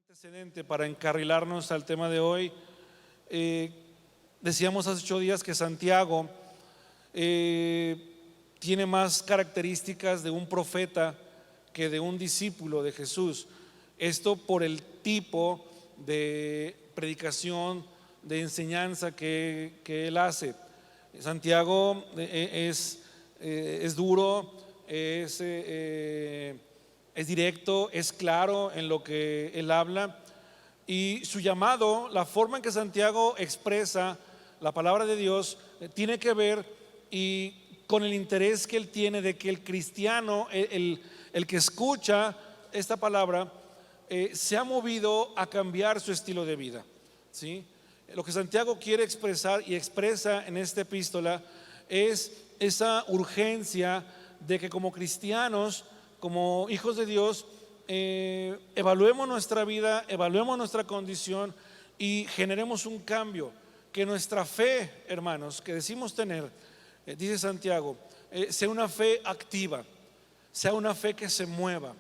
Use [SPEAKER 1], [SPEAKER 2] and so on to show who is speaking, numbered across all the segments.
[SPEAKER 1] Antecedente para encarrilarnos al tema de hoy. Decíamos hace 8 días que Santiago tiene más características de un profeta que de un discípulo de Jesús. Esto por el tipo de predicación, de enseñanza que él hace. Santiago es duro, es directo, es claro en lo que él habla, y su llamado, la forma en que Santiago expresa la palabra de Dios, tiene que ver con el interés que él tiene de que el cristiano, el que escucha esta palabra, se ha movido a cambiar su estilo de vida, ¿sí? Lo que Santiago quiere expresar y expresa en esta epístola es esa urgencia de que como cristianos, como hijos de Dios, evaluemos nuestra vida, evaluemos nuestra condición y generemos un cambio. Que nuestra fe, hermanos, que decimos tener, dice Santiago, sea una fe activa, sea una fe que se mueva,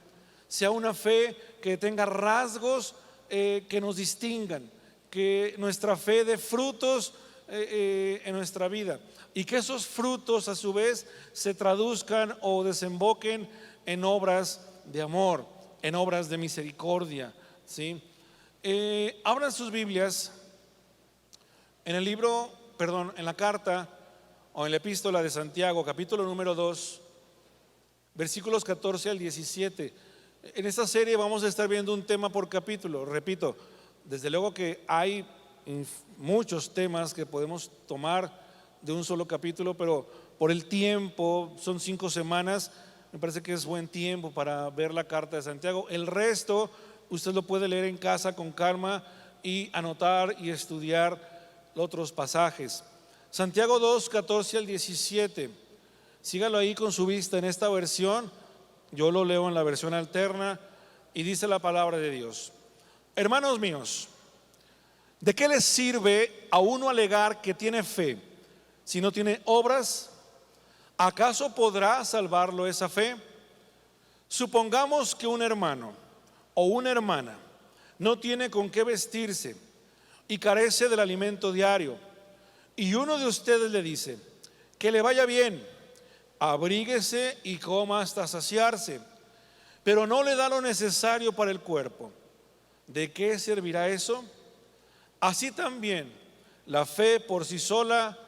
[SPEAKER 1] sea una fe que tenga rasgos que nos distingan, que nuestra fe dé frutos en nuestra vida, y que esos frutos a su vez se traduzcan o desemboquen en obras de amor, en obras de misericordia, ¿sí? Abran sus Biblias en el libro, en la carta o en la epístola de Santiago, capítulo número 2, versículos 14 al 17. En esta serie vamos a estar viendo un tema por capítulo. Repito, desde luego que hay muchos temas que podemos tomar de un solo capítulo, pero por el tiempo, son 5 semanas, me parece que es buen tiempo para ver la carta de Santiago. El resto usted lo puede leer en casa con calma y anotar y estudiar otros pasajes. Santiago 2, 14 al 17. Sígalo ahí con su vista en esta versión. Yo lo leo en la versión alterna y dice la palabra de Dios: hermanos míos, ¿de qué les sirve a uno alegar que tiene fe si no tiene obras? ¿Acaso podrá salvarlo esa fe? Supongamos que un hermano o una hermana no tiene con qué vestirse y carece del alimento diario, y uno de ustedes le dice: que le vaya bien, abríguese y coma hasta saciarse, pero no le da lo necesario para el cuerpo. ¿De qué servirá eso? Así también la fe por sí sola,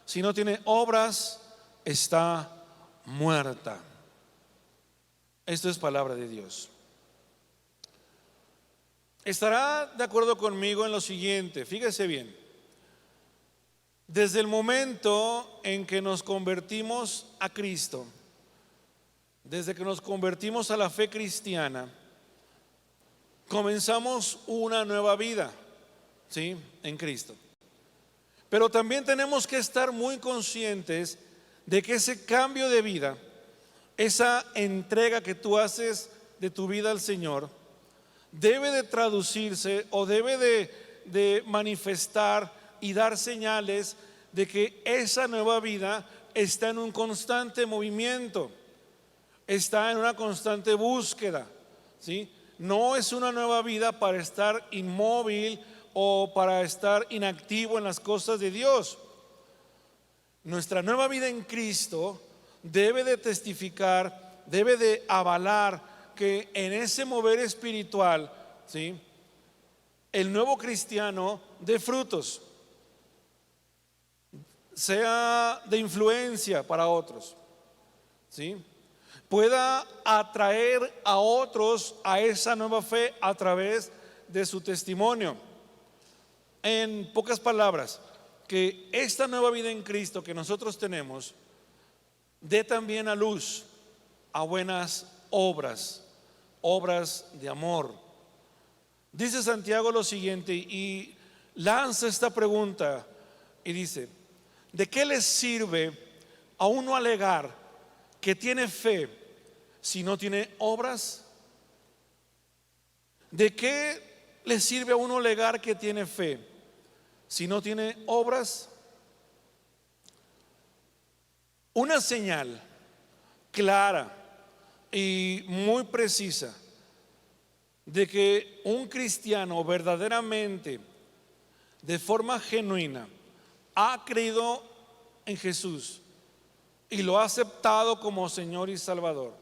[SPEAKER 1] si no tiene obras, está muerta. Esto es palabra de Dios. Estará de acuerdo conmigo en lo siguiente, fíjese bien. Desde el momento en que nos convertimos a Cristo, desde que nos convertimos a la fe cristiana, comenzamos una nueva vida, ¿sí?, en Cristo. Pero también tenemos que estar muy conscientes de que ese cambio de vida, esa entrega que tú haces de tu vida al Señor, debe de traducirse o debe de manifestar y dar señales de que esa nueva vida está en un constante movimiento, está en una constante búsqueda, ¿sí? No es una nueva vida para estar inmóvil o para estar inactivo en las cosas de Dios. Nuestra nueva vida en Cristo debe de testificar, debe de avalar que en ese mover espiritual, ¿sí?, el nuevo cristiano dé frutos, sea de influencia para otros, ¿sí?, pueda atraer a otros a esa nueva fe a través de su testimonio. En pocas palabras, que esta nueva vida en Cristo que nosotros tenemos dé también a luz a buenas obras, obras de amor. Dice Santiago lo siguiente y lanza esta pregunta y dice: ¿de qué les sirve a uno alegar que tiene fe si no tiene obras? ¿De qué le sirve a uno alegar que tiene fe si no tiene obras? Una señal clara y muy precisa de que un cristiano verdaderamente, de forma genuina, ha creído en Jesús y lo ha aceptado como Señor y Salvador,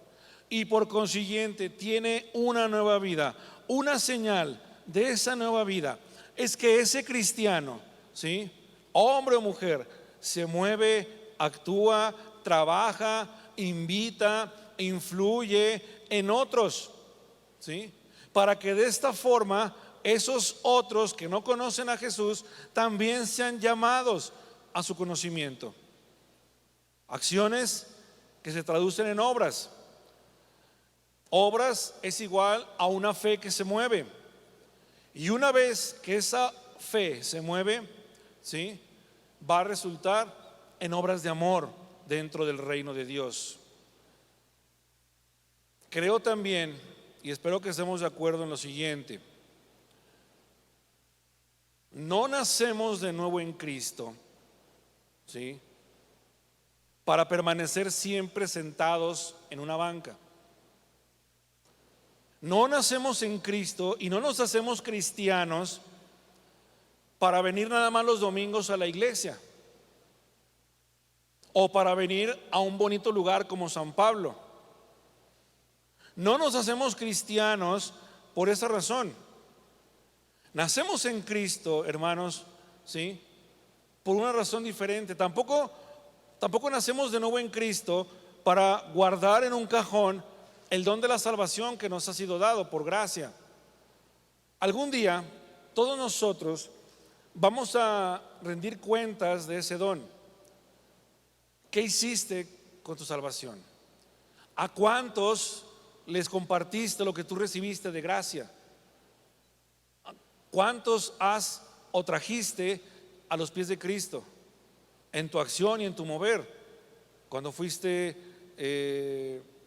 [SPEAKER 1] y por consiguiente tiene una nueva vida, una señal de esa nueva vida es que ese cristiano, ¿sí?, hombre o mujer, se mueve, actúa, trabaja, invita, influye en otros, ¿sí?, para que de esta forma esos otros que no conocen a Jesús también sean llamados a su conocimiento. Acciones que se traducen en obras. Obras es igual a una fe que se mueve. Y una vez que esa fe se mueve, ¿sí?, va a resultar en obras de amor dentro del reino de Dios. Creo también, y espero que estemos de acuerdo en lo siguiente: no nacemos de nuevo en Cristo, ¿sí?, para permanecer siempre sentados en una banca. No nacemos en Cristo y no nos hacemos cristianos para venir nada más los domingos a la iglesia o para venir a un bonito lugar como San Pablo. No nos hacemos cristianos por esa razón. Nacemos en Cristo, hermanos, ¿sí?, por una razón diferente. Tampoco nacemos de nuevo en Cristo para guardar en un cajón el don de la salvación que nos ha sido dado por gracia. Algún día todos nosotros vamos a rendir cuentas de ese don. ¿Qué hiciste con tu salvación? ¿A cuántos les compartiste lo que tú recibiste de gracia? ¿Cuántos has o trajiste a los pies de Cristo en tu acción y en tu mover cuando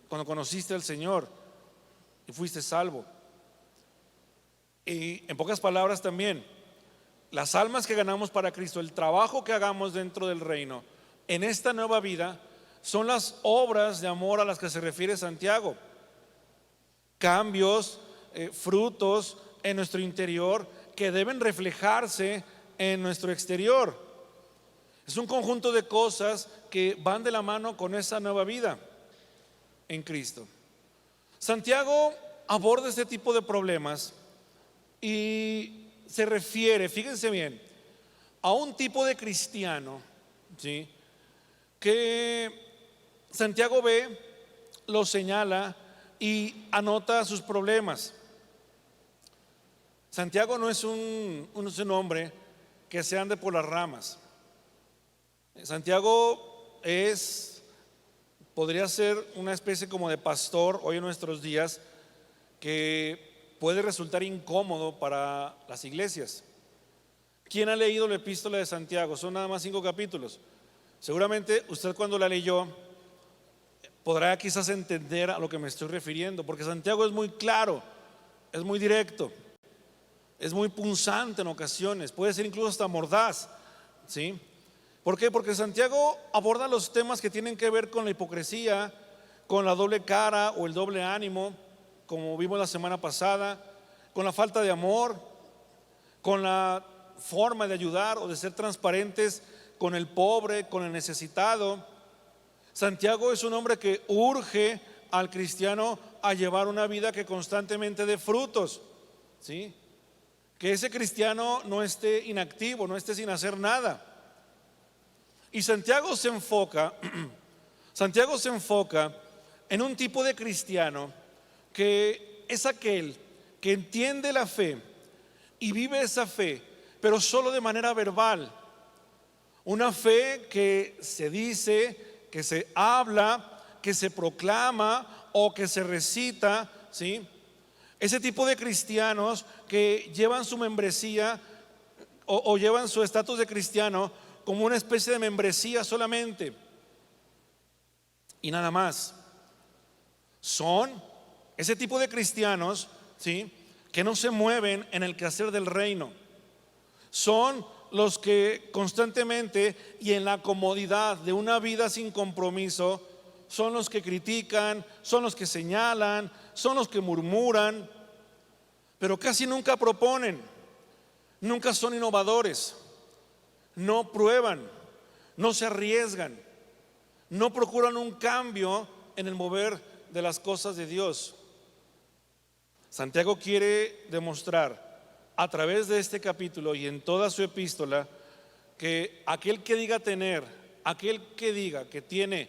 [SPEAKER 1] cuando conociste al Señor y fuiste salvo? Y en pocas palabras también, las almas que ganamos para Cristo, el trabajo que hagamos dentro del reino en esta nueva vida, son las obras de amor a las que se refiere Santiago. Cambios, frutos en nuestro interior que deben reflejarse en nuestro exterior. Es un conjunto de cosas que van de la mano con esa nueva vida en Cristo. Santiago aborda este tipo de problemas y se refiere, fíjense bien, a un tipo de cristiano, ¿sí?, que Santiago ve, lo señala y anota sus problemas. Santiago no es un hombre que se ande por las ramas. Santiago podría ser una especie como de pastor hoy en nuestros días, que puede resultar incómodo para las iglesias. ¿Quién ha leído la epístola de Santiago? Son nada más 5 capítulos. Seguramente usted, cuando la leyó, podrá quizás entender a lo que me estoy refiriendo, porque Santiago es muy claro, es muy directo, es muy punzante en ocasiones, puede ser incluso hasta mordaz, ¿sí? ¿Por qué? Porque Santiago aborda los temas que tienen que ver con la hipocresía, con la doble cara o el doble ánimo, como vimos la semana pasada, con la falta de amor, con la forma de ayudar o de ser transparentes con el pobre, con el necesitado. Santiago es un hombre que urge al cristiano a llevar una vida que constantemente dé frutos, ¿sí?, que ese cristiano no esté inactivo, no esté sin hacer nada. Y Santiago se enfoca en un tipo de cristiano que es aquel que entiende la fe y vive esa fe, pero solo de manera verbal. Una fe que se dice, que se habla, que se proclama o que se recita, ¿sí? Ese tipo de cristianos que llevan su membresía o llevan su estatus de cristiano como una especie de membresía solamente y nada más. Son ese tipo de cristianos, ¿sí?, que no se mueven en el quehacer del reino. Son los que constantemente y en la comodidad de una vida sin compromiso, son los que critican, son los que señalan, son los que murmuran. pero casi nunca proponen, nunca son innovadores, no prueban, no se arriesgan, no procuran un cambio en el mover de las cosas de Dios. Santiago quiere demostrar a través de este capítulo y en toda su epístola que aquel que diga que tiene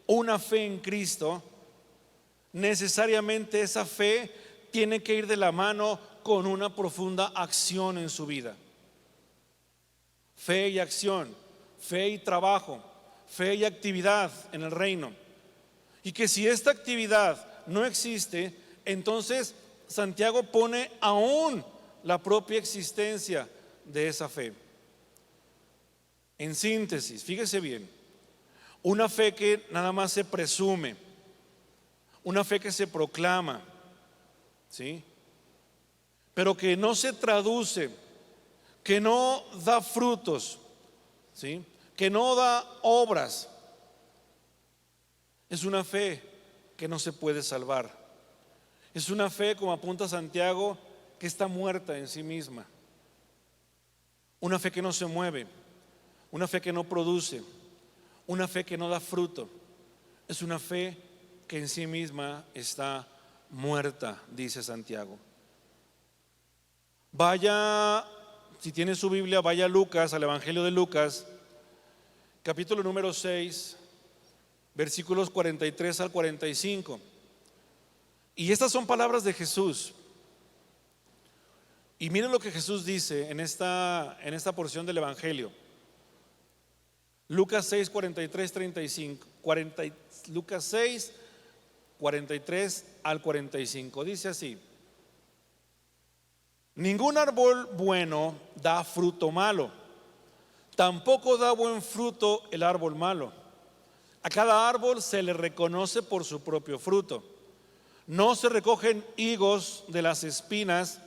[SPEAKER 1] una fe en Cristo, necesariamente esa fe tiene que ir de la mano con una profunda acción en su vida. Fe y acción, fe y trabajo, fe y actividad en el reino. Y que si esta actividad no existe, entonces Santiago pone aún la propia existencia de esa fe. En síntesis, fíjese bien, una fe que nada más se presume, una fe que se proclama, ¿sí? Pero que no se traduce, que no da frutos, ¿sí? Que no da obras, es una fe que no se puede salvar. Es una fe, como apunta Santiago, que está muerta en sí misma. Una fe que no se mueve, una fe que no produce, una fe que no da fruto. Es una fe que en sí misma está muerta, dice Santiago. Vaya, si tiene su Biblia, vaya a Lucas, al Evangelio de Lucas, capítulo número 6, versículos 43 al 45. Y estas son palabras de Jesús. Y miren lo que Jesús dice en esta porción del Evangelio. Lucas 6, 43, 35. Lucas 6, 43 al 45. Dice así: ningún árbol bueno da fruto malo, tampoco da buen fruto el árbol malo. A cada árbol se le reconoce por su propio fruto. No se recogen higos de las espinas,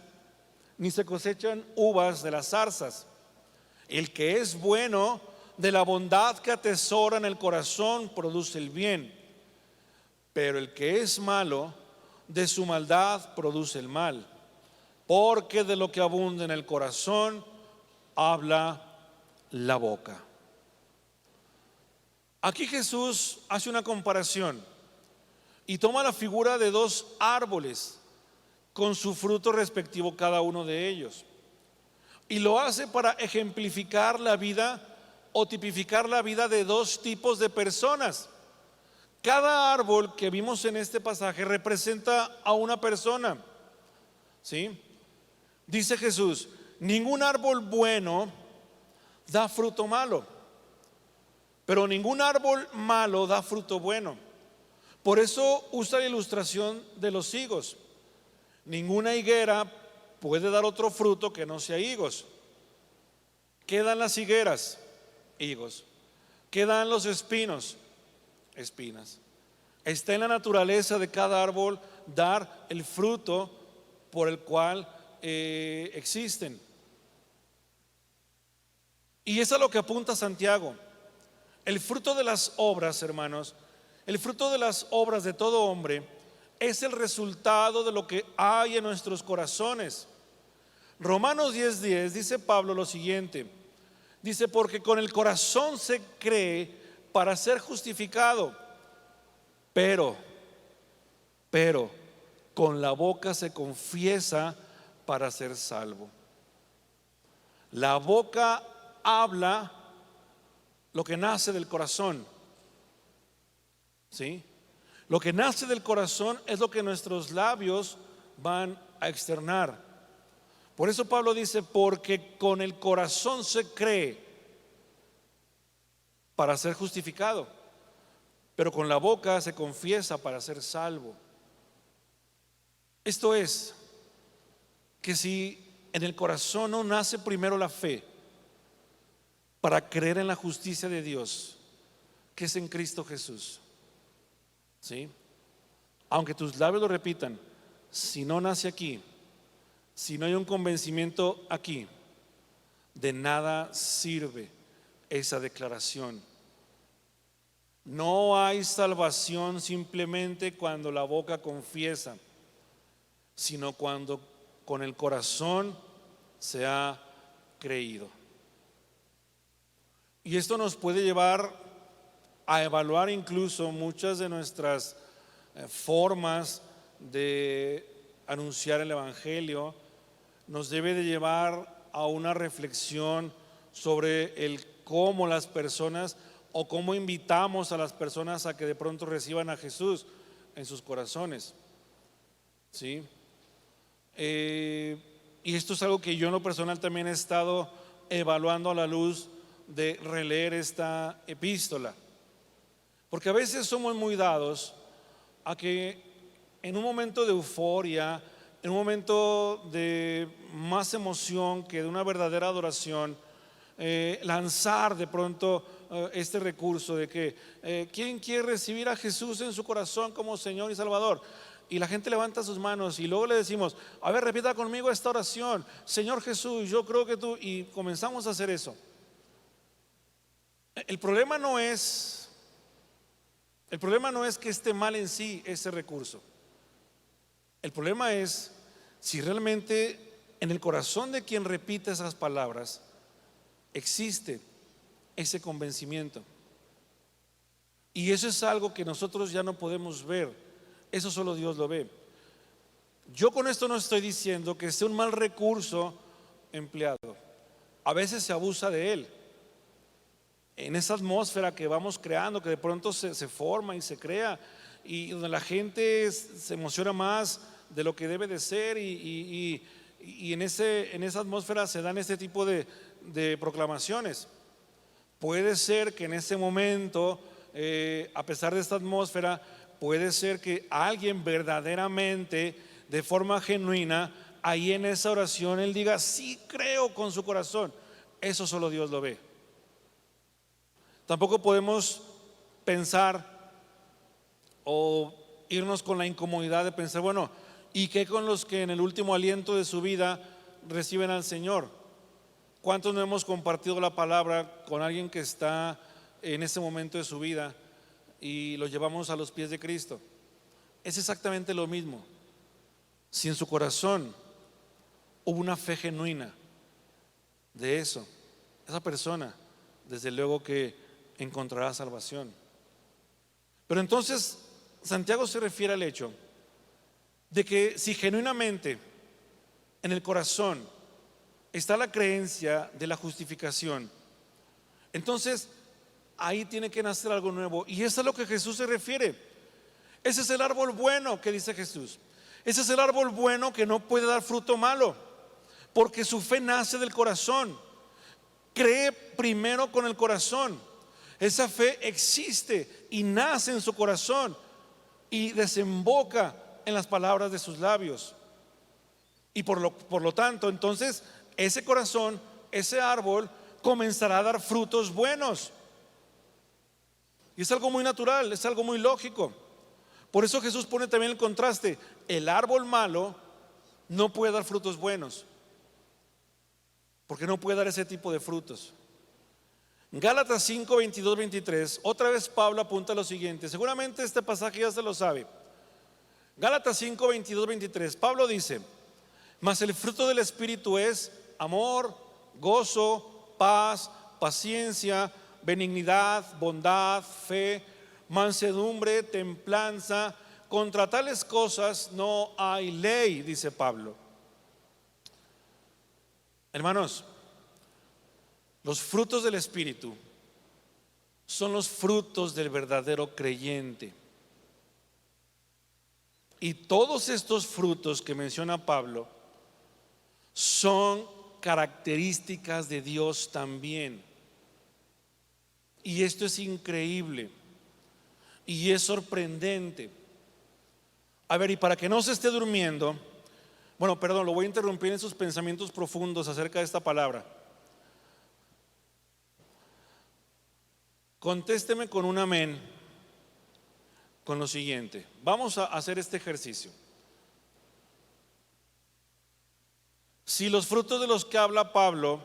[SPEAKER 1] ni se cosechan uvas de las zarzas. El que es bueno, de la bondad que atesora en el corazón, produce el bien. Pero el que es malo, de su maldad produce el mal. Porque de lo que abunda en el corazón, habla la boca. Aquí Jesús hace una comparación y toma la figura de dos árboles con su fruto respectivo cada uno de ellos, y lo hace para ejemplificar la vida o tipificar la vida de dos tipos de personas. Cada árbol que vimos en este pasaje representa a una persona, ¿sí? Dice Jesús: ningún árbol bueno da fruto malo, pero ningún árbol malo da fruto bueno. Por eso usa la ilustración de los higos. Ninguna higuera puede dar otro fruto que no sea higos. ¿Qué dan las higueras? Higos. ¿Qué dan los espinos? Espinas. Está en la naturaleza de cada árbol dar el fruto por el cual existen. Y es a lo que apunta Santiago. El fruto de las obras, hermanos, el fruto de las obras de todo hombre es el resultado de lo que hay en nuestros corazones. Romanos 10:10 dice Pablo lo siguiente. Dice: porque con el corazón se cree para ser justificado, pero con la boca se confiesa para ser salvo. La boca habla lo que nace del corazón, ¿sí? Lo que nace del corazón es lo que nuestros labios van a externar. Por eso Pablo dice: porque con el corazón se cree para ser justificado, pero con la boca se confiesa para ser salvo. Esto es, que si en el corazón no nace primero la fe para creer en la justicia de Dios, que es en Cristo Jesús, ¿sí? Aunque tus labios lo repitan, si no nace aquí, si no hay un convencimiento aquí, de nada sirve esa declaración. No hay salvación simplemente cuando la boca confiesa, sino cuando con el corazón se ha creído. Y esto nos puede llevar a evaluar incluso muchas de nuestras formas de anunciar el Evangelio. Nos debe de llevar a una reflexión sobre el cómo las personas o cómo invitamos a las personas a que de pronto reciban a Jesús en sus corazones, ¿sí? Y esto es algo que yo en lo personal también he estado evaluando a la luz de releer esta epístola, porque a veces somos muy dados a que en un momento de euforia, en un momento de más emoción que de una verdadera adoración, lanzar de pronto este recurso de que ¿quién quiere recibir a Jesús en su corazón como Señor y Salvador? Y la gente levanta sus manos y luego le decimos, a ver, repita conmigo esta oración: Señor Jesús, yo creo que tú, y comenzamos a hacer eso. El problema no es que esté mal en sí ese recurso. El problema es si realmente en el corazón de quien repite esas palabras existe ese convencimiento. Y eso es algo que nosotros ya no podemos ver, eso solo Dios lo ve. Yo con esto no estoy diciendo que sea un mal recurso empleado. A veces se abusa de él. En esa atmósfera que vamos creando, que de pronto se forma y se crea, y donde la gente se emociona más de lo que debe de ser, y en esa atmósfera se dan este tipo de proclamaciones. Puede ser que en ese momento, a pesar de esta atmósfera, puede ser que alguien verdaderamente, de forma genuina, ahí en esa oración él diga, sí creo, con su corazón. Eso solo Dios lo ve. Tampoco podemos pensar o irnos con la incomodidad de pensar, bueno, ¿y qué con los que en el último aliento de su vida reciben al Señor? ¿Cuántos no hemos compartido la palabra con alguien que está en ese momento de su vida y lo llevamos a los pies de Cristo? Es exactamente lo mismo. Si en su corazón hubo una fe genuina de eso, esa persona desde luego que encontrará salvación. Pero entonces Santiago se refiere al hecho de que si genuinamente en el corazón está la creencia de la justificación, entonces ahí tiene que nacer algo nuevo. Y eso es a lo que Jesús se refiere. Ese es el árbol bueno que dice Jesús. Ese es el árbol bueno que no puede dar fruto malo, porque su fe nace del corazón. Cree primero con el corazón. Esa fe existe y nace en su corazón y desemboca en las palabras de sus labios. Y por lo tanto, entonces ese corazón, ese árbol comenzará a dar frutos buenos. Y es algo muy natural, es algo muy lógico. Por eso Jesús pone también el contraste: el árbol malo no puede dar frutos buenos, porque no puede dar ese tipo de frutos. Gálatas 5, 22, 23, otra vez Pablo apunta a lo siguiente. Seguramente este pasaje ya se lo sabe. Gálatas 5, 22, 23, Pablo dice: mas el fruto del Espíritu es amor, gozo, paz, paciencia, benignidad, bondad, fe, mansedumbre, templanza. Contra tales cosas no hay ley, dice Pablo. Hermanos, los frutos del Espíritu son los frutos del verdadero creyente. Y todos estos frutos que menciona Pablo son características de Dios también. Y esto es increíble y es sorprendente. A ver, y para que no se esté durmiendo, bueno, perdón, lo voy a interrumpir en sus pensamientos profundos acerca de esta palabra. Contésteme con un amén con lo siguiente. Vamos a hacer este ejercicio. Si los frutos de los que habla Pablo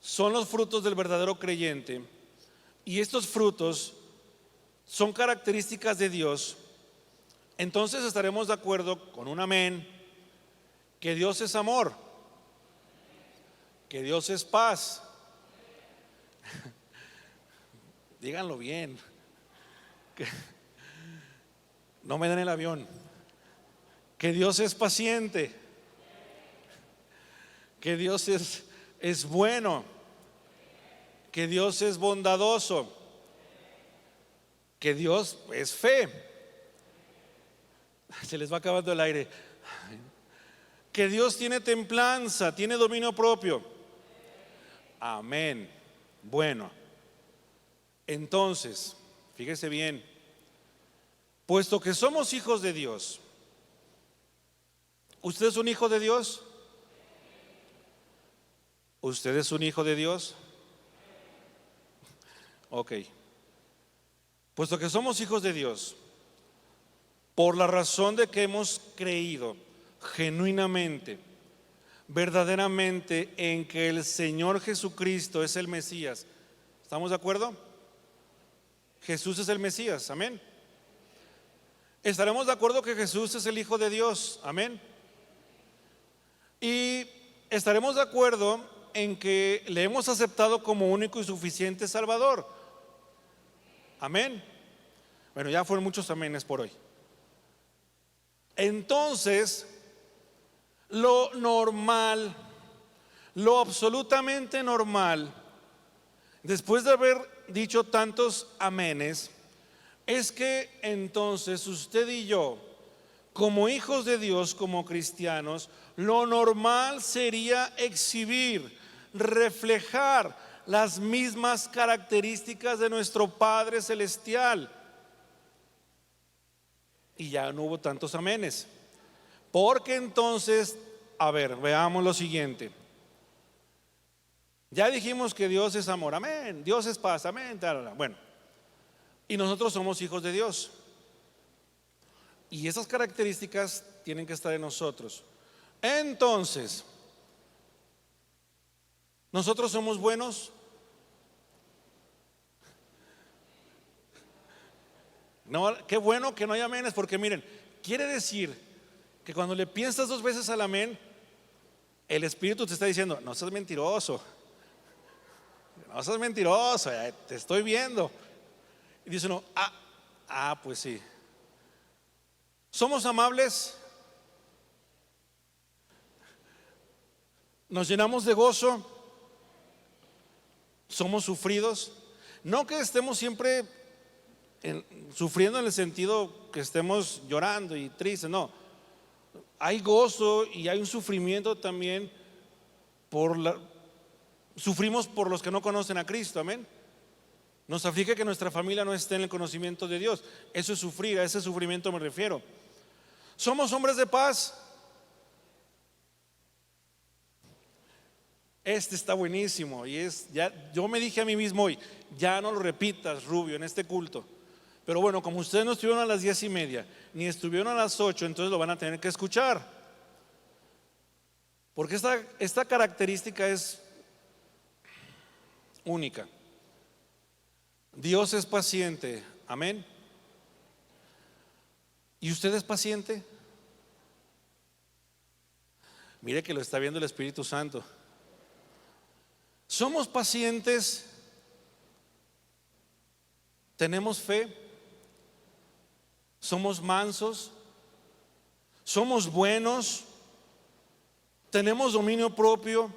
[SPEAKER 1] son los frutos del verdadero creyente, y estos frutos son características de Dios, entonces estaremos de acuerdo con un amén que Dios es amor, que Dios es paz. Díganlo bien, que no me den el avión. Que Dios es paciente, que Dios es bueno, que Dios es bondadoso, que Dios es fe. Se les va acabando el aire. Que Dios tiene templanza, tiene dominio propio. Amén. Bueno, entonces, fíjese bien, puesto que somos hijos de Dios, ¿usted es un hijo de Dios? ¿Usted es un hijo de Dios? Ok. Puesto que somos hijos de Dios, por la razón de que hemos creído genuinamente, verdaderamente en que el Señor Jesucristo es el Mesías, ¿estamos de acuerdo? Jesús es el Mesías, amén. ¿Estaremos de acuerdo que Jesús es el Hijo de Dios? Amén. Y estaremos de acuerdo en que le hemos aceptado como único y suficiente Salvador. Amén. Bueno, ya fueron muchos aménes por hoy. Entonces, lo normal, lo absolutamente normal, después de haber dicho tantos aménes, es que entonces usted y yo, como hijos de Dios, como cristianos, lo normal sería exhibir, reflejar las mismas características de nuestro Padre Celestial. Y ya no hubo tantos aménes. Porque entonces, a ver, veamos lo siguiente. Ya dijimos que Dios es amor, amén. Dios es paz, amén. Bueno, y nosotros somos hijos de Dios. Y esas características tienen que estar en nosotros. Entonces, ¿nosotros somos buenos? No, qué bueno que no hay aménes, porque miren, quiere decir que cuando le piensas dos veces al amén, el Espíritu te está diciendo: no seas mentiroso, no seas mentiroso, te estoy viendo. Y dice uno: pues sí. ¿Somos amables? ¿Nos llenamos de gozo? ¿Somos sufridos? No que estemos siempre sufriendo en el sentido que estemos llorando y tristes, no. Hay gozo y hay un sufrimiento también sufrimos por los que no conocen a Cristo, amén. Nos aflige que nuestra familia no esté en el conocimiento de Dios. Eso es sufrir, a ese sufrimiento me refiero. ¿Somos hombres de paz? Este está buenísimo y yo me dije a mí mismo hoy: ya no lo repitas, Rubio, en este culto. Pero bueno, como ustedes no estuvieron a las 10:30 ni estuvieron a las 8, entonces lo van a tener que escuchar. Porque esta característica es única. Dios es paciente, amén. ¿Y usted es paciente? Mire que lo está viendo el Espíritu Santo. ¿Somos pacientes? ¿Tenemos fe? ¿Somos mansos? ¿Somos buenos? ¿Tenemos dominio propio?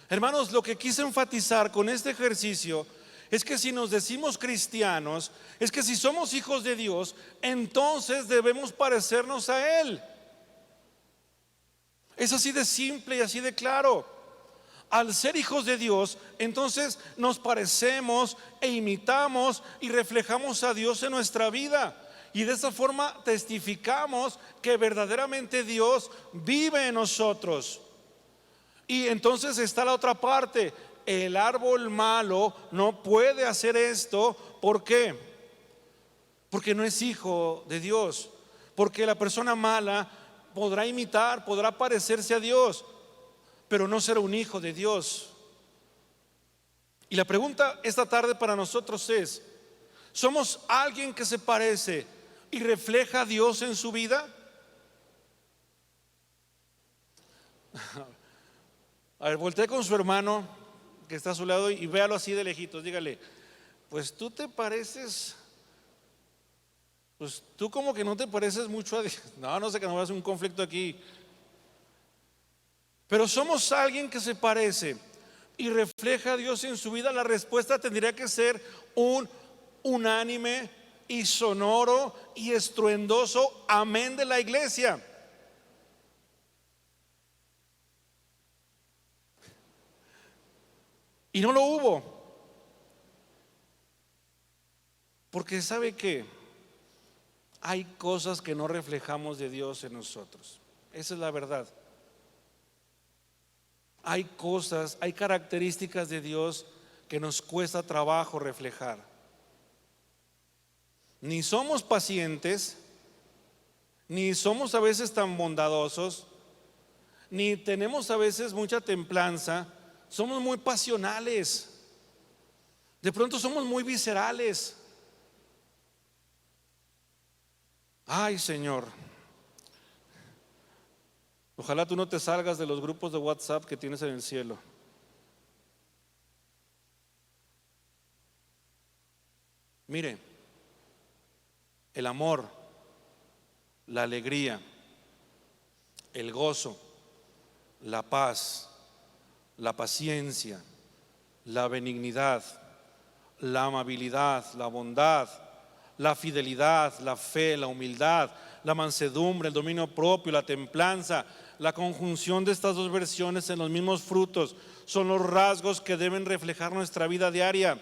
[SPEAKER 1] Hermanos, lo que quise enfatizar con este ejercicio es que si nos decimos cristianos, es que si somos hijos de Dios, entonces debemos parecernos a Él. Es así de simple y así de claro. Al ser hijos de Dios, entonces nos parecemos e imitamos y reflejamos a Dios en nuestra vida. Y de esa forma testificamos que verdaderamente Dios vive en nosotros. Y entonces está la otra parte: el árbol malo no puede hacer esto. ¿Por qué? Porque no es hijo de Dios. Porque la persona mala podrá imitar, podrá parecerse a Dios, pero no será un hijo de Dios. Y la pregunta esta tarde para nosotros es: ¿somos alguien que se parece y refleja a Dios en su vida? A ver, voltee con su hermano que está a su lado y véalo así de lejitos. Dígale, pues tú te pareces, pues tú como que no te pareces mucho a Dios. No, no sé, que no va a hacer un conflicto aquí. Pero somos alguien que se parece y refleja a Dios en su vida. La respuesta tendría que ser un unánime y sonoro y estruendoso amén de la iglesia. Y no lo hubo, porque sabe que hay cosas que no reflejamos de Dios en nosotros. Esa es la verdad. Hay cosas, hay características de Dios que nos cuesta trabajo reflejar. Ni somos pacientes, ni somos a veces tan bondadosos, ni tenemos a veces mucha templanza. Somos muy pasionales, de pronto somos muy viscerales. Ay, Señor, ojalá tú no te salgas de los grupos de WhatsApp que tienes en el cielo. Mire, el amor, la alegría, el gozo, la paz, la paciencia, la benignidad, la amabilidad, la bondad, la fidelidad, la fe, la humildad, la mansedumbre, el dominio propio, la templanza. La conjunción de estas dos versiones en los mismos frutos son los rasgos que deben reflejar nuestra vida diaria.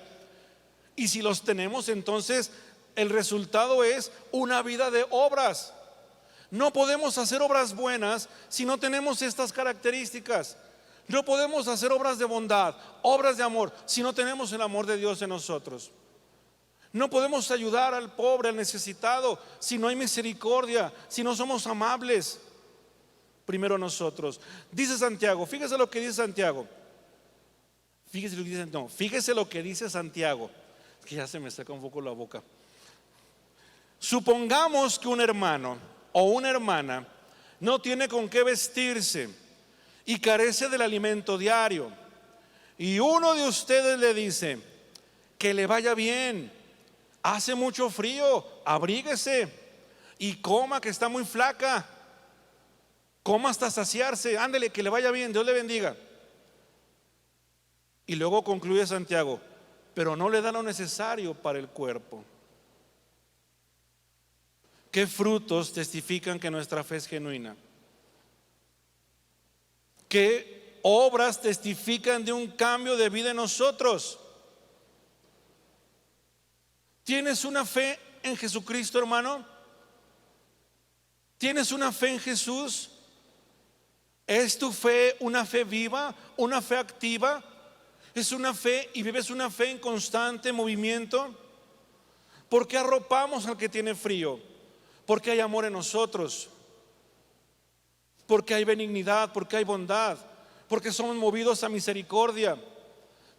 [SPEAKER 1] Y si los tenemos, entonces el resultado es una vida de obras. No podemos hacer obras buenas si no tenemos estas características. No podemos hacer obras de bondad, obras de amor, si no tenemos el amor de Dios en nosotros. No podemos ayudar al pobre, al necesitado, si no hay misericordia, si no somos amables. Primero nosotros. Dice Santiago, fíjese lo que dice Santiago. Fíjese lo que dice Santiago. Es que ya se me saca un poco la boca. Supongamos que un hermano o una hermana no tiene con qué vestirse y carece del alimento diario, y uno de ustedes le dice que le vaya bien, hace mucho frío, abríguese y coma, que está muy flaca, coma hasta saciarse, ándele, que le vaya bien, Dios le bendiga. Y luego concluye Santiago, pero no le da lo necesario para el cuerpo. ¿Qué frutos testifican que nuestra fe es genuina? ¿Qué obras testifican de un cambio de vida en nosotros? ¿Tienes una fe en Jesucristo, hermano? ¿Tienes una fe en Jesús? ¿Es tu fe una fe viva, una fe activa? ¿Es una fe y vives una fe en constante movimiento? ¿Por qué arropamos al que tiene frío? Porque hay amor en nosotros, porque hay benignidad, porque hay bondad, porque somos movidos a misericordia,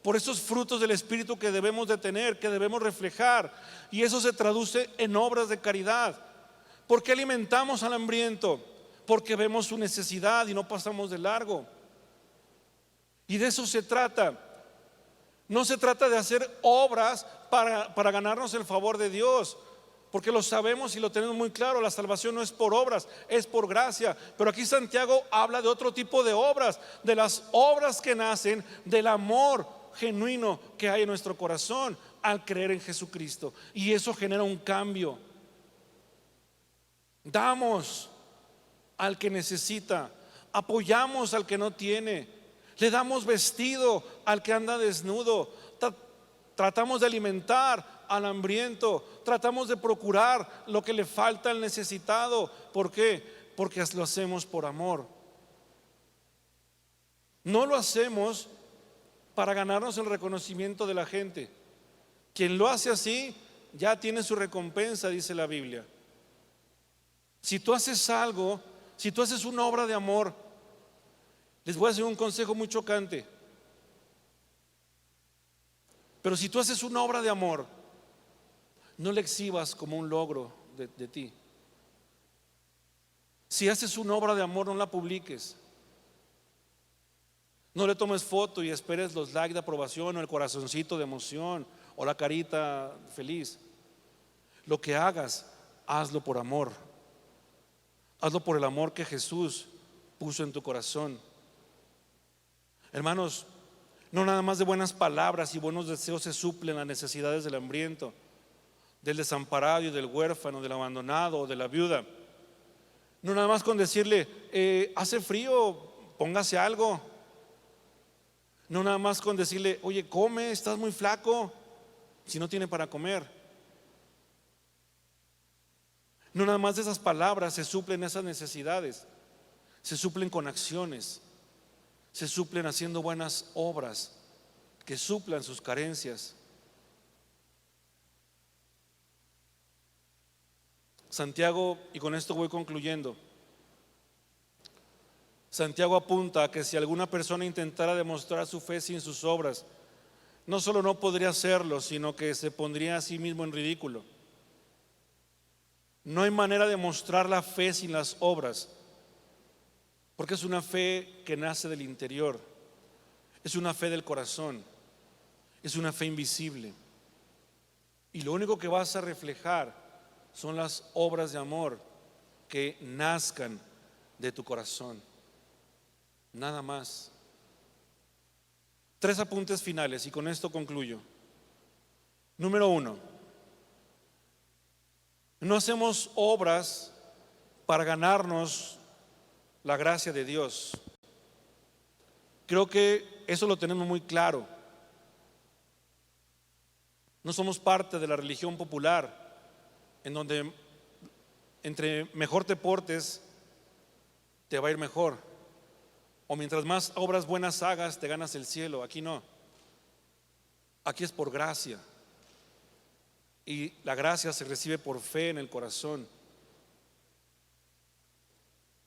[SPEAKER 1] por esos frutos del Espíritu que debemos de tener, que debemos reflejar, y eso se traduce en obras de caridad. ¿Por qué alimentamos al hambriento? Porque vemos su necesidad y no pasamos de largo. Y de eso se trata. No se trata de hacer obras para ganarnos el favor de Dios, porque lo sabemos y lo tenemos muy claro. La salvación no es por obras, es por gracia. Pero aquí Santiago habla de otro tipo de obras, de las obras que nacen del amor genuino que hay en nuestro corazón al creer en Jesucristo. Y eso genera un cambio. Damos al que necesita, apoyamos al que no tiene, le damos vestido al que anda desnudo, tratamos de alimentar al hambriento, tratamos de procurar lo que le falta al necesitado. ¿Por qué? Porque lo hacemos por amor. No lo hacemos para ganarnos el reconocimiento de la gente. Quien lo hace así ya tiene su recompensa, dice la Biblia. Si tú haces algo, si tú haces una obra de amor, les voy a hacer un consejo muy chocante. Pero si tú haces una obra de amor, no la exhibas como un logro de ti. Si haces una obra de amor, no la publiques. No le tomes foto y esperes los likes de aprobación o el corazoncito de emoción o la carita feliz. Lo que hagas, hazlo por amor. Hazlo por el amor que Jesús puso en tu corazón. Hermanos, no nada más de buenas palabras y buenos deseos se suplen las necesidades del hambriento, del desamparado y del huérfano, del abandonado o de la viuda. No nada más con decirle, hace frío, póngase algo. No nada más con decirle, oye, come, estás muy flaco, si no tiene para comer. No nada más de esas palabras se suplen esas necesidades, se suplen con acciones, se suplen haciendo buenas obras que suplan sus carencias. Santiago, y con esto voy concluyendo, Santiago apunta a que si alguna persona intentara demostrar su fe sin sus obras, no solo no podría hacerlo, sino que se pondría a sí mismo en ridículo. No hay manera de mostrar la fe sin las obras, porque es una fe que nace del interior, es una fe del corazón, es una fe invisible. Y lo único que vas a reflejar son las obras de amor que nazcan de tu corazón. Nada más. 3 apuntes finales y con esto concluyo. Número 1, no hacemos obras para ganarnos la gracia de Dios. Creo que eso lo tenemos muy claro. No somos parte de la religión popular, en donde entre mejor te portes, te va a ir mejor. O mientras más obras buenas hagas, te ganas el cielo. Aquí no. Aquí es por gracia. Y la gracia se recibe por fe en el corazón.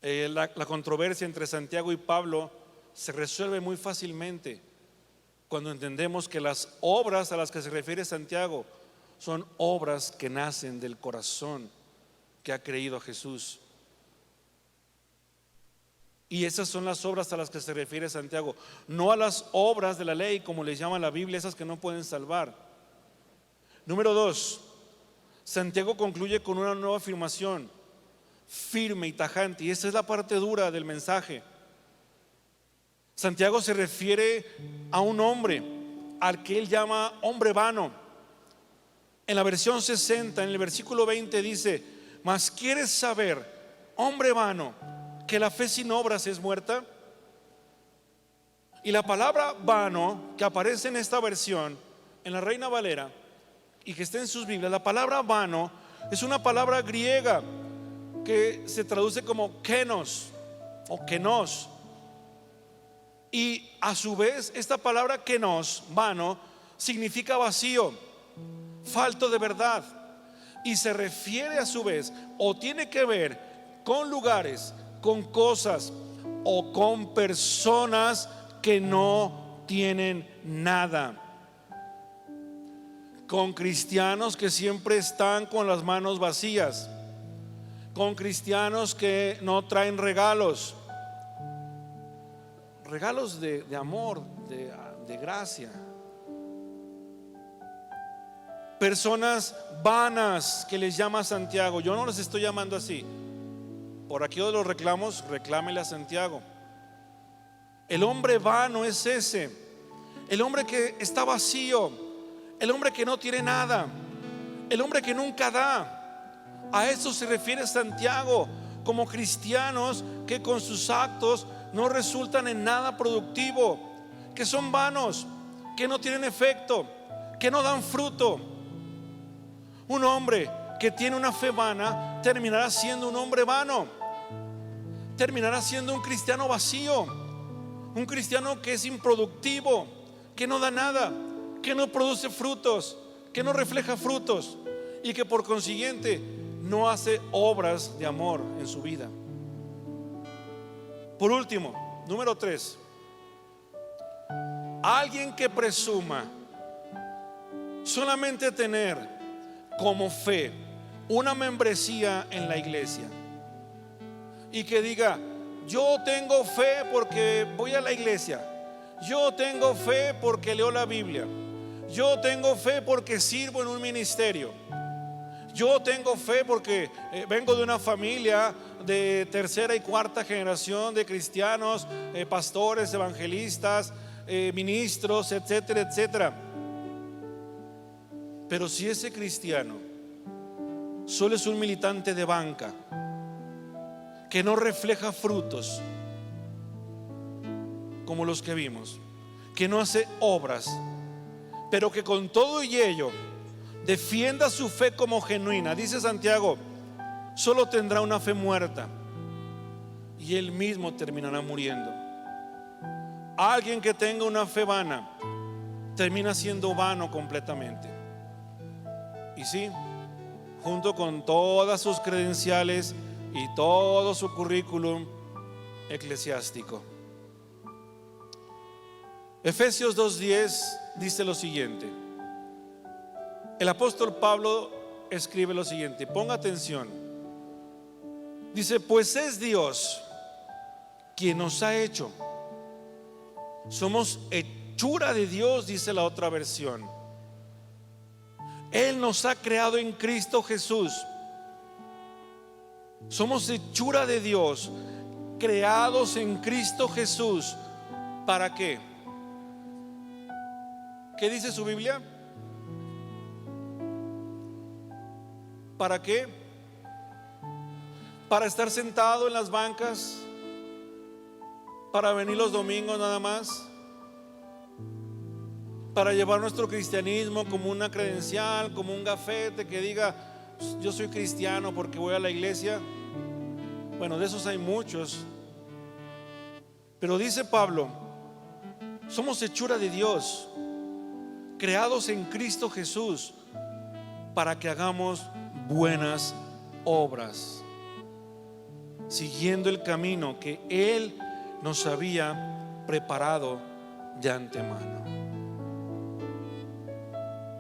[SPEAKER 1] La controversia entre Santiago y Pablo se resuelve muy fácilmente cuando entendemos que las obras a las que se refiere Santiago son obras que nacen del corazón que ha creído a Jesús. Y esas son las obras a las que se refiere Santiago, no a las obras de la ley, como les llama la Biblia, esas que no pueden salvar. Número 2, Santiago concluye con una nueva afirmación, firme y tajante, y esa es la parte dura del mensaje. Santiago se refiere a un hombre al que él llama hombre vano. En la versión 60, en el versículo 20 dice: mas ¿quieres saber, hombre vano, que la fe sin obras es muerta? Y la palabra vano que aparece en esta versión, en la Reina Valera, y que está en sus Biblias, la palabra vano es una palabra griega que se traduce como kenos o kenos. Y a su vez esta palabra kenos, vano, significa vacío, falto de verdad, y se refiere a su vez o tiene que ver con lugares, con cosas o con personas que no tienen nada. Con cristianos que siempre están con las manos vacías, con cristianos que no traen regalos de amor, de gracia. Personas vanas que les llama Santiago. Yo no les estoy llamando así. Por aquí de los reclamos, reclámele a Santiago. El hombre vano es ese, el hombre que está vacío, el hombre que no tiene nada, el hombre que nunca da. A eso se refiere Santiago, como cristianos que con sus actos no resultan en nada productivo, que son vanos, que no tienen efecto, que no dan fruto. Un hombre que tiene una fe vana terminará siendo un hombre vano, terminará siendo un cristiano vacío, un cristiano que es improductivo, que no da nada, que no produce frutos, que no refleja frutos y que por consiguiente no hace obras de amor en su vida. Por último, número 3, alguien que presuma solamente tener como fe una membresía en la iglesia y que diga: yo tengo fe porque voy a la iglesia, Yo tengo fe porque leo la Biblia. Yo tengo fe porque sirvo en un ministerio. Yo tengo fe porque vengo de una familia de tercera y cuarta generación de cristianos, pastores, evangelistas, ministros, etcétera, etcétera. Pero si ese cristiano solo es un militante de banca, que no refleja frutos como los que vimos, que no hace obras, pero que con todo y ello defienda su fe como genuina, dice Santiago, solo tendrá una fe muerta y él mismo terminará muriendo. Alguien que tenga una fe vana termina siendo vano completamente. Y sí, junto con todas sus credenciales y todo su currículum eclesiástico. Efesios 2:10 dice lo siguiente. El apóstol Pablo escribe lo siguiente, ponga atención. Dice, pues es Dios quien nos ha hecho. Somos hechura de Dios, dice la otra versión. Él nos ha creado en Cristo Jesús. Somos hechura de Dios, creados en Cristo Jesús. ¿Para qué? ¿Qué dice su Biblia? ¿Para qué? ¿Para estar sentado en las bancas? ¿Para venir los domingos nada más? ¿Para llevar nuestro cristianismo como una credencial, como un gafete que diga yo soy cristiano porque voy a la iglesia? Bueno, de esos hay muchos. Pero dice Pablo, somos hechura de Dios, creados en Cristo Jesús, para que hagamos buenas obras, siguiendo el camino que Él nos había preparado de antemano.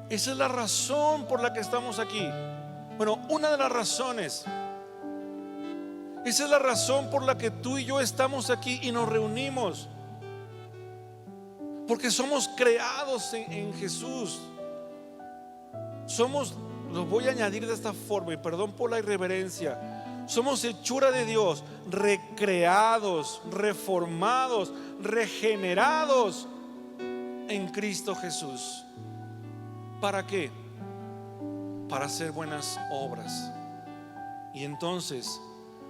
[SPEAKER 1] Esa es la razón por la que estamos aquí. Bueno, una de las razones. Esa es la razón por la que tú y yo estamos aquí y nos reunimos. Porque somos creados en Jesús. Somos, lo voy a añadir de esta forma, y perdón por la irreverencia, somos hechura de Dios, recreados, reformados, regenerados en Cristo Jesús. ¿Para qué? Para hacer buenas obras. Y entonces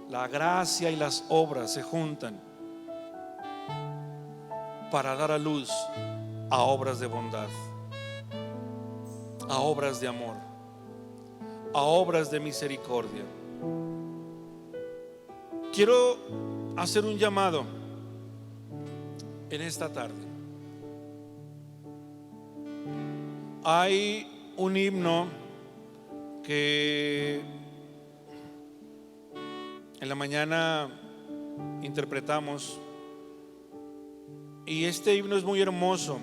[SPEAKER 1] la gracia y las obras se juntan para dar a luz a obras de bondad, a obras de amor, a obras de misericordia. Quiero hacer un llamado en esta tarde. Hay un himno que en la mañana interpretamos, y este himno es muy hermoso.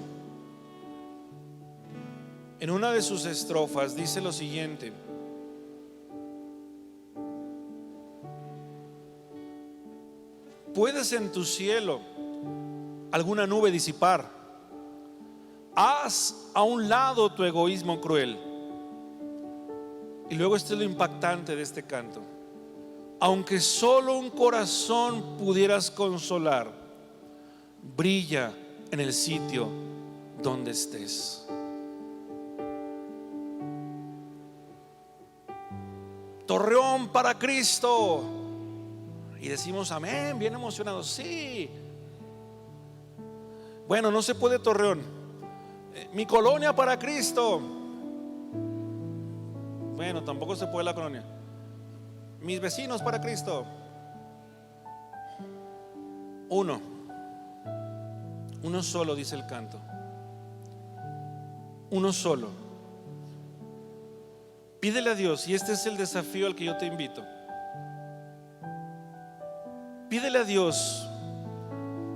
[SPEAKER 1] En una de sus estrofas dice lo siguiente: puedes en tu cielo alguna nube disipar, haz a un lado tu egoísmo cruel. Y luego esto es lo impactante de este canto: aunque solo un corazón pudieras consolar, brilla en el sitio donde estés. Torreón para Cristo. Y decimos amén, bien emocionados. Sí. Bueno, no se puede Torreón. Mi colonia para Cristo. Bueno, tampoco se puede la colonia. Mis vecinos para Cristo. Uno solo, dice el canto. Uno solo. Pídele a Dios, y este es el desafío al que yo te invito. Pídele a Dios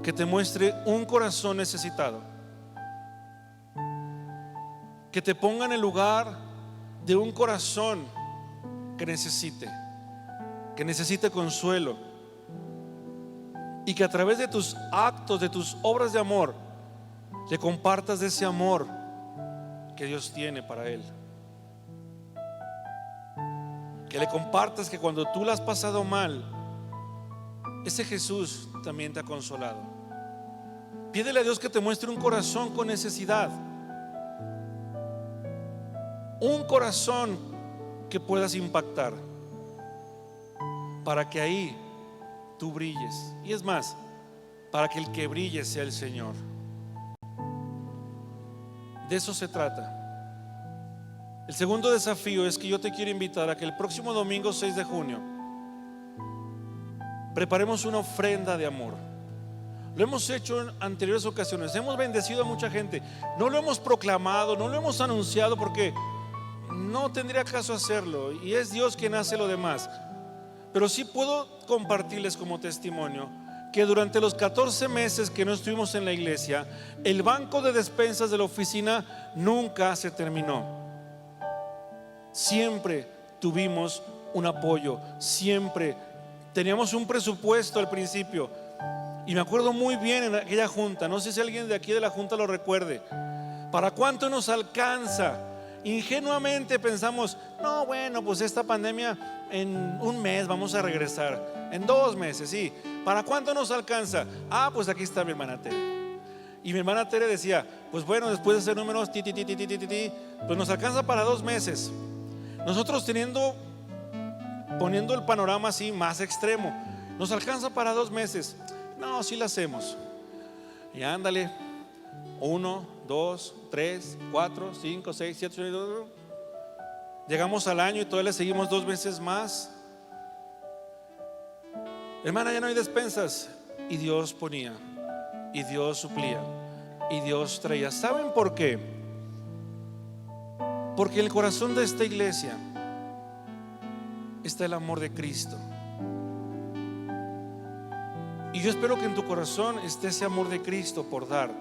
[SPEAKER 1] que te muestre un corazón necesitado, que te ponga en el lugar de un corazón que necesite consuelo, y que a través de tus actos, de tus obras de amor, le compartas de ese amor que Dios tiene para él. Que le compartas que cuando tú la has pasado mal, ese Jesús también te ha consolado. Pídele a Dios que te muestre un corazón con necesidad, un corazón que puedas impactar, para que ahí tú brilles. Y es más, para que el que brille sea el Señor. De eso se trata. El segundo desafío es que yo te quiero invitar a que el próximo domingo 6 de junio preparemos una ofrenda de amor. Lo hemos hecho en anteriores ocasiones, hemos bendecido a mucha gente. No lo hemos proclamado, no lo hemos anunciado, porque no tendría caso hacerlo, y es Dios quien hace lo demás. Pero sí puedo compartirles como testimonio que durante los 14 meses que no estuvimos en la iglesia, el banco de despensas de la oficina nunca se terminó. Siempre tuvimos un apoyo, siempre teníamos un presupuesto al principio. Y me acuerdo muy bien en aquella junta, no sé si alguien de aquí de la junta lo recuerde, ¿para cuánto nos alcanza? Ingenuamente pensamos, no, bueno, pues esta pandemia en un mes vamos a regresar, en 2 meses, sí. ¿Para cuánto nos alcanza? Ah, pues aquí está mi hermana Tere. Y mi hermana Tere decía, pues bueno, después de hacer números, pues nos alcanza para 2 meses. Nosotros poniendo el panorama así más extremo, nos alcanza para 2 meses. No, sí lo hacemos. Y ándale, 1, 2, 3, 4, 5, 6, 7, 8. Llegamos al año y todavía le seguimos 2 meses más. Hermana, ya no hay despensas. Y Dios ponía, y Dios suplía, y Dios traía. ¿Saben por qué? Porque en el corazón de esta iglesia está el amor de Cristo. Y yo espero que en tu corazón esté ese amor de Cristo por dar.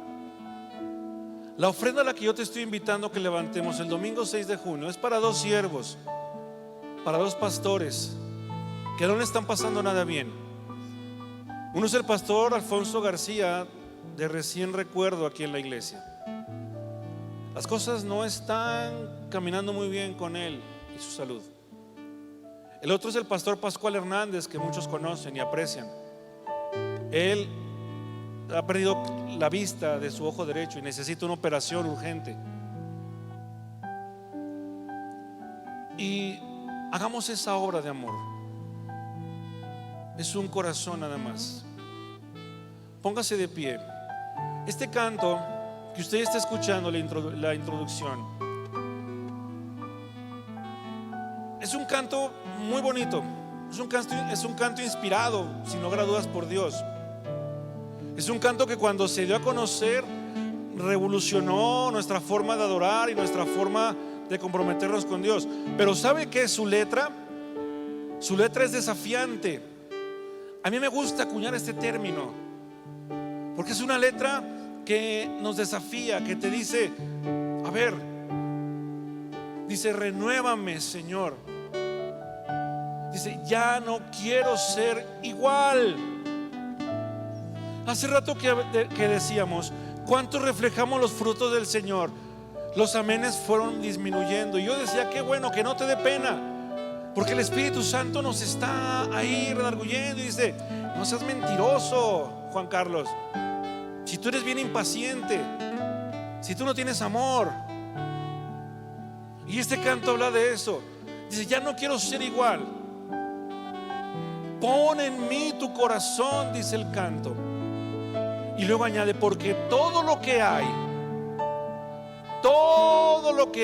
[SPEAKER 1] La ofrenda a la que yo te estoy invitando que levantemos el domingo 6 de junio es para 2 siervos, para 2 pastores que no le están pasando nada bien. Uno es el pastor Alfonso García, de recién recuerdo aquí en la iglesia. Las cosas no están caminando muy bien con él y su salud. El otro es el pastor Pascual Hernández, que muchos conocen y aprecian. Él ha perdido la vista de su ojo derecho y necesita una operación urgente. Y hagamos esa obra de amor. Es un corazón nada más. Póngase de pie. Este canto que usted está escuchando, la introducción, es un canto muy bonito. Es un canto inspirado, sin lugar a dudas, por Dios. Es un canto que cuando se dio a conocer revolucionó nuestra forma de adorar y nuestra forma de comprometernos con Dios. Pero ¿sabe qué es su letra? Su letra es desafiante. A mí me gusta acuñar este término, porque es una letra que nos desafía, que te dice, a ver, dice, renuévame, Señor. Dice, ya no quiero ser igual. Hace rato que decíamos, ¿cuánto reflejamos los frutos del Señor? Los amenes fueron disminuyendo. Y yo decía, qué bueno, que no te dé pena, porque el Espíritu Santo nos está ahí redarguyendo y dice, no seas mentiroso, Juan Carlos. Si tú eres bien impaciente, si tú no tienes amor. Y este canto habla de eso. Dice, ya no quiero ser igual. Pon en mí tu corazón, dice el canto. Y luego añade, porque todo lo que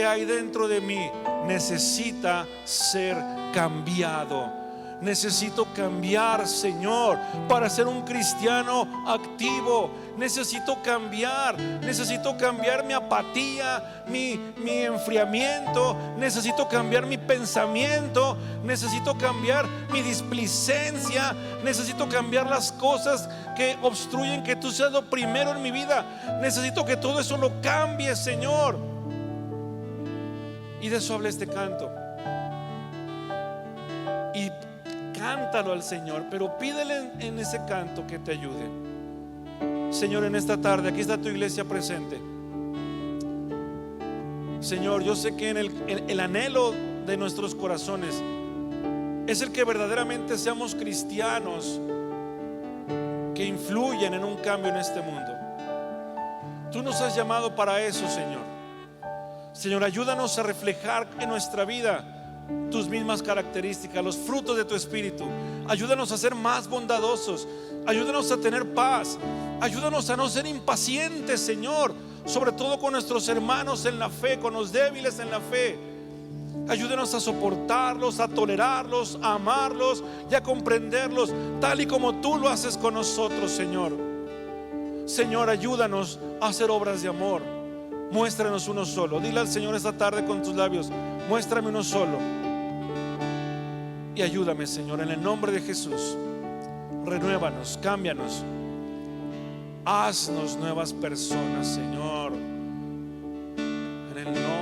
[SPEAKER 1] hay dentro de mí necesita ser cambiado. Necesito cambiar, Señor, para ser un cristiano activo. Necesito cambiar mi apatía, mi enfriamiento. Necesito cambiar mi pensamiento. Necesito cambiar mi displicencia. Necesito cambiar las cosas que obstruyen que tú seas lo primero en mi vida. Necesito que todo eso lo cambie, Señor. Y de eso habla este canto. Y cántalo al Señor, pero pídele en ese canto que te ayude. Señor, en esta tarde, aquí está tu iglesia presente. Señor, yo sé que en el anhelo de nuestros corazones es el que verdaderamente seamos cristianos que influyen en un cambio en este mundo. Tú nos has llamado para eso, Señor. Señor, ayúdanos a reflejar en nuestra vida tus mismas características, los frutos de tu espíritu. Ayúdanos a ser más bondadosos, ayúdanos a tener paz, ayúdanos a no ser impacientes, Señor, sobre todo con nuestros hermanos en la fe, con los débiles en la fe. Ayúdanos a soportarlos, a tolerarlos, a amarlos y a comprenderlos tal y como tú lo haces con nosotros, Señor. Señor, ayúdanos a hacer obras de amor. Muéstranos uno solo. Dile al Señor esta tarde con tus labios: muéstrame uno solo. Y ayúdame, Señor, en el nombre de Jesús. Renuévanos, cámbianos, haznos nuevas personas, Señor, en el nombre